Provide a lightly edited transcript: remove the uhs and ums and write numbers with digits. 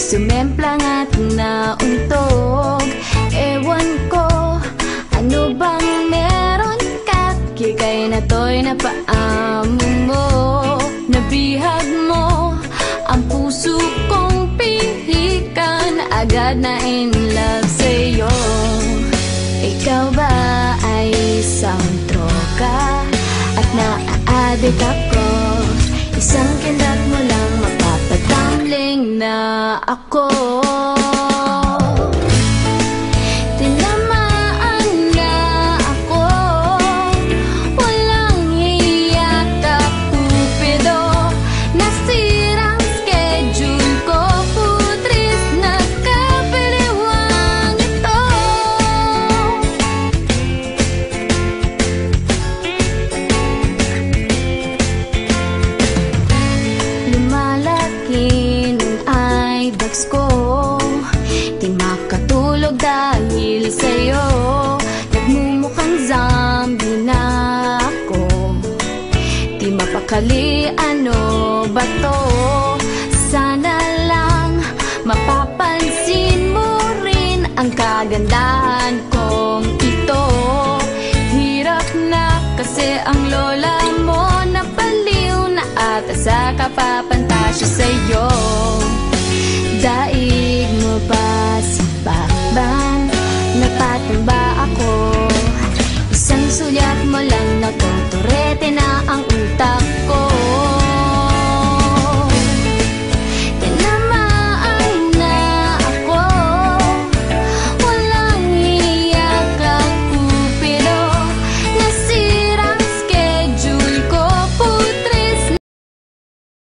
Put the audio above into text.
sumemplang at nauntog. Ewan ko, ano bang meron ka? Kikay na to'y napaamo mo. Nabihag mo ang puso kong pihikan, agad na in love sa'yo. Ikaw ba ay isang troka at naa-addict ako? Isang kindat mo lang mapapatumbling na ako. Tinamaan nga ako, walang hiya ka Cupido. Nasirang schedule ko, putris na kapiliwang ito. Lumalaki nung eyebags ko, di makatulog dahil sa'yo. Nagmumukhang zombie na ako, di mapakali ano ba to. Sana lang mapapansin mo rin ang kagandahan kong ito. Hirap na kasi ang lola mo, napaliw na ata sa kapapantasya sa'yo. Dahil